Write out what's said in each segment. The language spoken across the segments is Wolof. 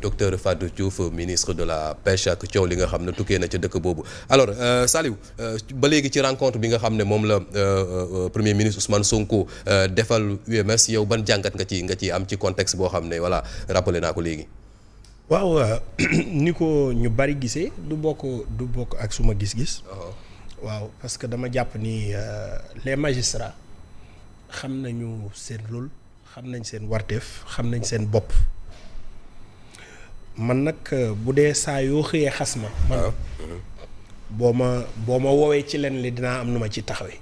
docteur Fatou Diouf ministre de la pêche ak coow li nga xam ne tukkee na ca dëkk boobu alors Saliou ba léegi ci rencontre bi nga xam ne moom la premier ministre Ousmane Sonko defal UMS yow ban jàngat nga ci am ci contexte boo xam ne voilà rappelé naa ko léegi. waaw ni ko ñu bari gisee du bokk ak suma gis-gis. waaw parce que dama jàpp ni les magistrats xam nañu seen rôle xam nañ seen warteef xam nañ seen bopp man nag bu dee saa yoo xëyee xas ma. man boo ma woowee ci leen li dinaa am nu ma ci taxawee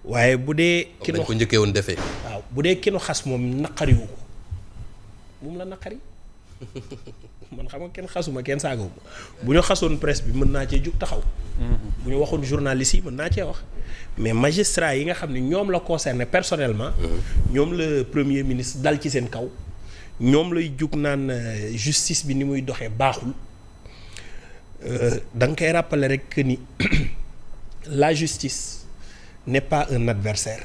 waaye bu dee. ki nu ko njëkkee woon defee. waaw bu dee ki nu xas moom naqariwu ko moom la naqari. man xam nga kenn xasuma kenn saagawu bu ñu xasoon presse bi mën naa cee jug taxaw. bu ñu waxoon journaliste yi mën naa cee wax. mais magistrat yi nga xam ne ñoom la concerné personnellement. ñoom la premier ministre dal ci seen kaw. ñoom lay jug naan justice bi ni muy doxee baaxul. da nga koy rappeler rek que ni la justice n'est pas un adversaire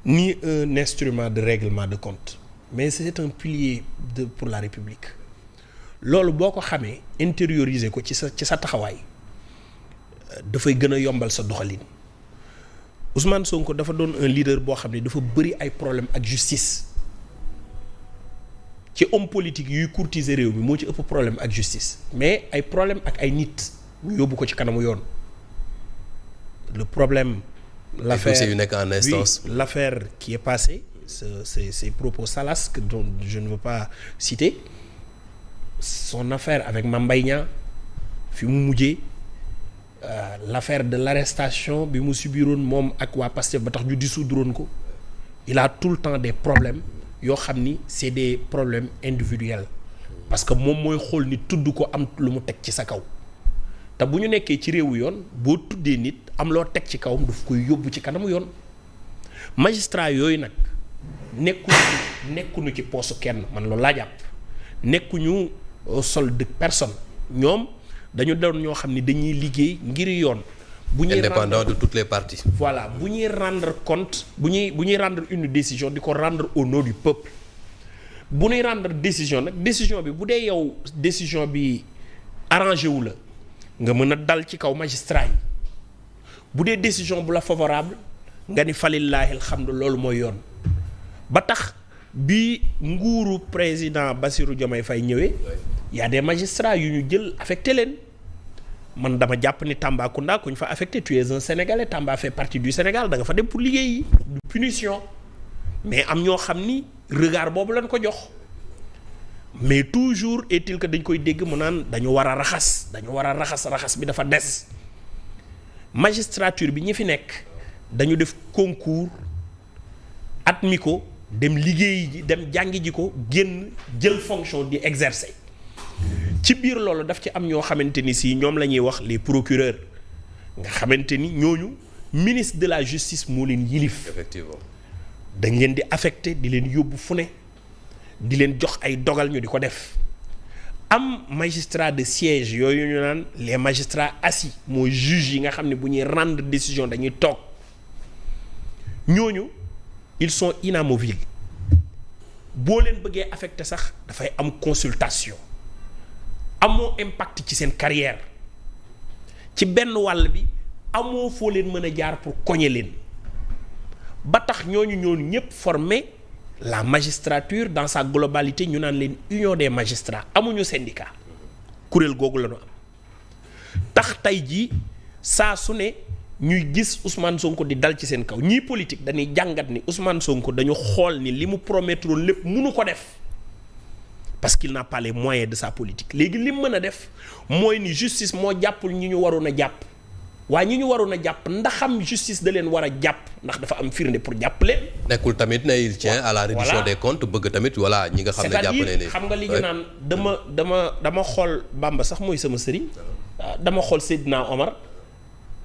ni un instrument de règlement de compte. mais c'est un pilier pour la République loolu boo ko xamee intérioriser ko ci sa taxawaay dafay gën a yombal sa doxalin Ousmane Sonko dafa doon un leader boo xam ne dafa bëri ay problème ak justice ci homme politique yuy courtiser réew mi moo ci ëpp problème ak justice mais ay problème ak ay nit ñu yóbbu ko ci kanamu yoon le problème l'affaire yu nekk en instance oui, l'affaire qui est passée ces propos salaces dont je ne veux pas citer son affaire avec Mame Mbaye Niang fi mu mujjee l'affaire de l'arrestation bi mu subiroon moom ak waa Pastef ba tax ñu dissoudroon ko il a tout le temps des problèmes yoo xam ni c'est des problèmes individuels parce que moom mooy xool ni tudd ko am lu mu teg ci sa kaw te bu ñu nekkee ci réewu yoon boo tuddee nit am loo teg ci kawam daf koy yóbbu ci kanamu yoon magistrat yooyu nag nekkuñu ci poosu kenn man loolu laa jàpp nekkuñu sol de personne ñoom dañu doon ñoo xam ni dañuy liggéey ngir yoon. bu ñuy indépendant de toutes les parties. voilà bu ñuy rendre compte bu ñuy rendre une décision di ko rendre au nom du peuple bu ñuy rendre décision nag décision bi bu dee yow décision bi arrangé wu la nga mën a dal ci kaw magistrat yi bu dee décision bu la favorable nga ni falillaahi alhamdu loolu mooy yoon. ba tax bi nguuru président Bassirou Diomaye Faye ñëwee y a des magistrats yu ñu jël affecté leen man dama jàpp ni Tambacounda ku ñu fa affecté tu es un Sénégalais Tamba fait partie du Sénégal da nga fa dem pour liggéey du punition mais am ñoo xam ni regard boobu lañ ko jox mais toujours est-il que dañ koy dégg mu naan dañu war a raxas raxas bi dafa des magistrature bi ñi fi nekk dañu def concours admis ko dem liggéey ji dem jàngi ji ko génn jël fonction di exercer ci biir loolu daf ci am ñoo xamante ni si ñoom la ñuy wax les procureurs nga xamante ni ñooñu ministre de la justice moo leen yilif. Effectivement dañ leen di affecté di leen yóbbu fu ne di leen jox ay dogal ñu di ko def am magistrat de siège yooyu ñu naan les magistrats assis mooy juges yi nga xam ne bu ñuy rendre décision dañuy toog ñooñu. ils sont inamovibles boo leen bëggee affecté sax dafay am consultation amoo impact ci seen carrière ci benn wàll bi amoo foo leen mën a jaar pour koñe leen ba tax ñooñu ñëpp former la magistrature dans sa globalité ñu naan leen union des magistrats amuñu syndicat kuréel googu la ñu am tax tey jii saa su ne ñuy gis Ousmane Sonko di dal ci seen kaw ñii politique dañuy jàngat ni Ousmane Sonko dañu xool ni li mu promettre lépp mënu ko def parce qu'il n'a pas les moyens de sa politique léegi li mu mën a def mooy ni justice moo jàppul ñi ñu waroon a jàpp waaye ñi ñu waroon a jàpp ndaxam justice da leen war a jàpp ndax dafa am firnde pour jàpp leen. nekkul tamit ne il tient à la reddition des comptes bëgg tamit voilà ñi nga xam ne jàpp ne xam nga li ñu naan dama xool Bamba sax mooy sama sëriñ dama xool Seydina Omar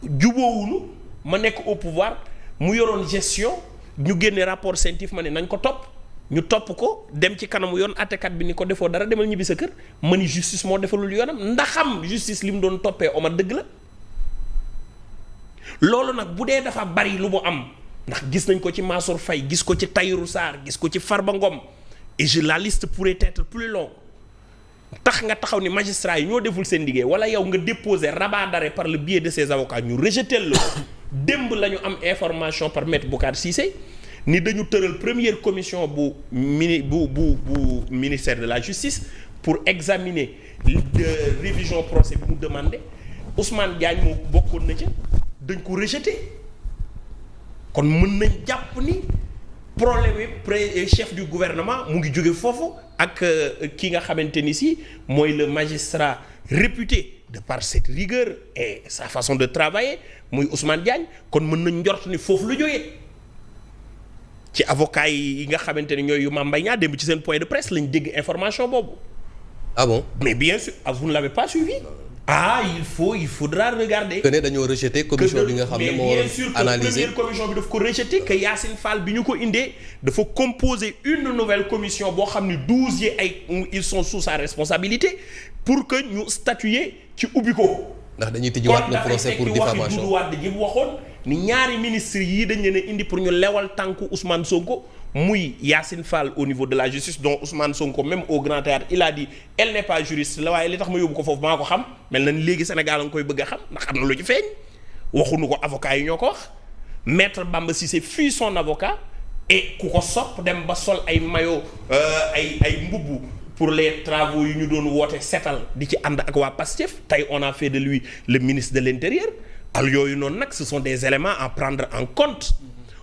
jubóowunu ma nekk au pouvoir mu yoroon gestion ñu génne rapport scientifique ma ne nañ ko topp ñu topp ko dem ci kanamu yoon àttekat bi ni ko defoo dara demal ñibbi sa kër ma ni justice moo defalul yoonam ndaxam justice li mu doon toppee Omar dëgg la loolu nag bu dee dafa bari lu mu am ndax gis nañ ko ci Mansour Faye gis ko ci Tahirou Sarr gis ko ci Farba Ngom et la liste pourrait être plus longue tax nga taxaw ni magistrat yi ñoo deful seen liggéey wala yow nga déposer rabat d'arrêt par le biais de ses avocats ñu rejeter la démb la ñu am information par maître Boucar Cissé ni dañu tëral première commission bu ministère de la justice pour examiner révision procès bi mu demandé Ousmane Diagne moo bokkoon na ca dañ ko rejeter kon mën nañ jàpp ni problème yi chef du gouvernement mu ngi jóge foofu ak ki nga xamante ni si mooy le magistrat réputé de par cette rigueur et sa façon de travailler muy Ousmane Diagne kon mën nañ njort ni foofu la jógee ci avocat yi nga xamante ni ñooy yu Mame Mbaye Niang démb ci seen point de presse lañ dégg information boobu. Ah bon? Mais bien sûr, vous ne l'avez pas suivi? Ah, il faudra regarder. Que ne dañoo rejeté commission bi nga xam ne moo analysé première commission bi daf ko rejeté que Yacine Fall bi ñu ko indee dafa composer une nouvelle commission boo xam ne 12 yi ils sont sous sa responsabilité pour que ñu statuer ci ubbi ko. ndax dañuy tijjiwaat le procès pour diffamation kon dafay fekk waxoon ni ñaari ministres yii dañ leen a indi pour ñu lewal tànku Ousmane Sonko. muy Yacine Fall au niveau de la justice dont Ousmane Sonko même au Grand Théâtre il a dit elle n'est pas juriste la waaye li tax ma yóbbu ko foofu maa ko xam mel na léegi Sénégal a nga koy bëgg a xam ndax am na lu ci feeñ waxuñu ko avocat yi ñoo ko wax maître Bamba Cissé fut son avocat et ku ko sopp dem ba sol ay maillot ay mbubb pour les travaux yu ñu doon woote setal di ci ànd ak waa Pastef tey on a fait de lui le ministre de l'intérieur al yooyu noonu nag ce sont des éléments à prendre en compte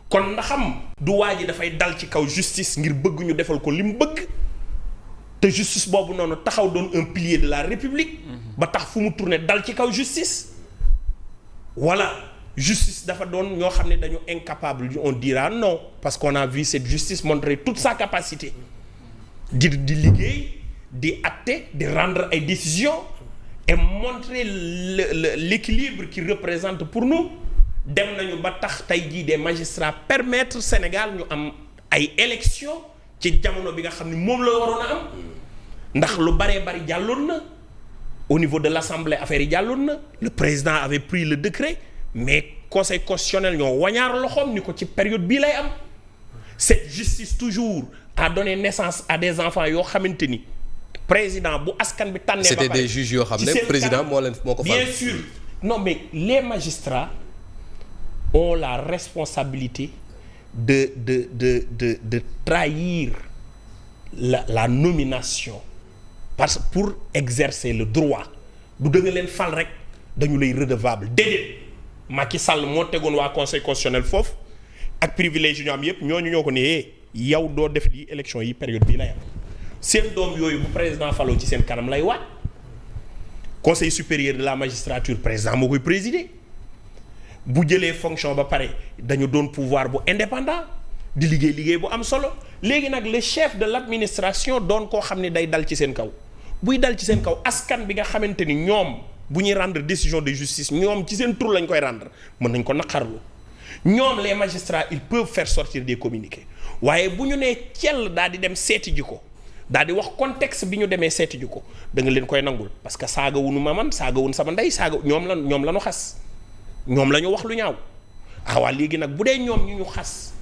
kon ndax xam du waa ji dafay dal ci kaw justice ngir bëgg ñu defal ko li mu bëgg te justice boobu noonu taxaw doon un pilier de la République ba tax fu mu tourner dal ci kaw justice voilà justice dafa doon ñoo xam ne dañu incapable on dira non parce qu'on a vu cette justice montrer toute sa capacité di liggéey di acter di rendre ay décisions et montrer l'équilibre qu'il représente pour nous dem nañu ba tax tey jii des magistrats permettre Sénégal ñu am ay élections ci jamono bi nga xam ne moom la waroon a am ndax lu baree bari jàlloon na au niveau de l'Assemblée affaire yi jàlloon na le président avait pris le décret mais conseil constitutionnel ñoo wañaar loxoom ni ko ci période bii lay am cette justice toujours a donné naissance à des enfants yoo xamante ni président bu askan bi tànnee ba pare c'était des juges yoo xam ne président moo ko fal bien sûr non mais les magistrats ont la responsabilité de trahir la nomination parce que pour exercer le droit du da nga leen fal rek dañu lay redevable déedéet Macky Sall moo tegoon waa conseil constitutionnel foofu ak privilège yu ñu am yépp ñooñu ñoo ko ne yow doo def lii élection yi période bii lay am seen doom yooyu bu président faloo ci seen kanam lay waat conseil supérieur de la magistrature président moo koy présider bu jëlee fonction ba pare dañu doon pouvoir bu indépendant di liggéey bu am solo léegi nag le chef de l'administration doon koo xam ne day dal ci seen kaw buy dal ci seen kaw askan bi nga xamante ni ñoom bu ñuy rendre décision de justice ñoom ci seen tur lañ koy rendre mën nañ ko naqarlu ñoom les magistrats ils peuvent faire sortir des communiqués waaye bu ñu nee cell daal di dem seeti ji ko daal di wax contexte bi ñu demee seeti ji ko da nga leen koy nangul parce que saaga wunu ma man saaga wun sama ndey saaga ñoom la ñu xas ñoom la ñu wax lu ñaaw waa léegi nag bu dee ñoom ñu xas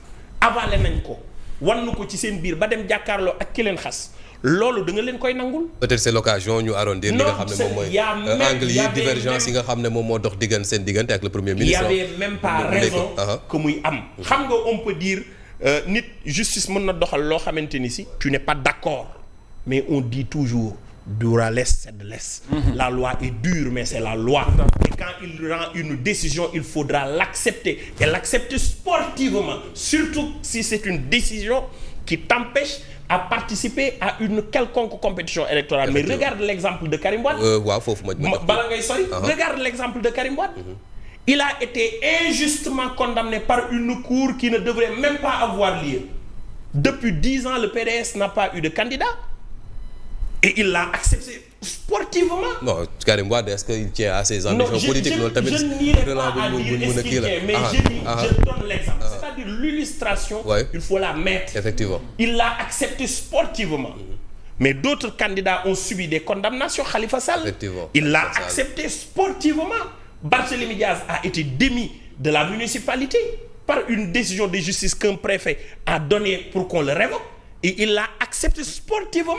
avalé nañ ko wan ko ci seen biir ba dem jàkkaarloo ak ki leen xas loolu da nga leen koy nangul. peut-être c'est l'occasion ñu arrondir li nga xam ne moom mooy angle yi divergence yi nga xam ne moom moo dox seen diggante ak le premier ministre. il y avait même pas raison que muy am. xam nga on peut dire nit justice mën na doxal loo xamante ni si. tu n'es pas d'accord mais on dit toujours. Dura lest c'est de lest. La loi est dure mais c'est la loi. Et quand il rend une décision il faudra l'accepter et l'accepter sportivement surtout si c'est une décision qui t'empêche à participer à une quelconque compétition électorale. Mais regarde l'exemple de Karim Wade. waaw foofu ma bala ngay sori. Regarde l'exemple de Karim Wade. Il a été injustement condamné par une cour qui ne devrait même pas avoir lieu. Depuis 10 ans le PDS n'a pas eu de candidat. Et il l'a accepté sportivement. Non, Karim Wade, est-ce qu'il tient à ses ambitions politiques? Je n'irai pas à dire est-ce qu'il tient, mais je donne l'exemple. C'est-à-dire l'illustration, il faut la mettre. Effectivement. Il l'a accepté sportivement. Mais d'autres candidats ont subi des condamnations. Khalifa Sall, il l'a accepté sportivement. Barthélémy Diaz a été démis de la municipalité par une décision de justice qu'un préfet a donnée pour qu'on le révoque. et il l'a accepté sportivement.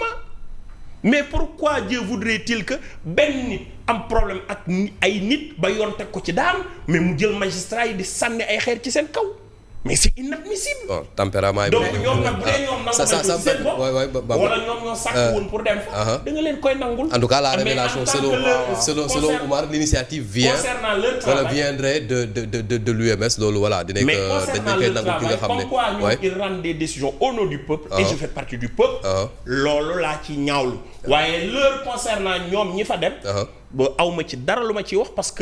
Mais pourquoi Dieu voudrait-il que benn nit am problème ak ay nit ba yoon teg ko ci daan mais mu jël magistrat yi di sànni ay xeer ci seen kaw mais c'est inadmissible. bon tempérament yi. donc ñoom nag bu dee ñoom nangu nañ ko seen bopp wala ñoom ñoo sàkk woon pour dem fa. da nga leen koy nangul. en tout cas la révélation selon Oumar l'initiative vient wala viendrait de l'UMS loolu voilà dinañ koy nangul ki nga xam ne. pourquoi ñoom ils rendent des décisions au nom du peuple. et je fais partie du peuple. loolu laa ci ñaawlu. waaye leur concernant ñoom ñi fa dem. ba awma ci dara lu ma ciy wax parce que.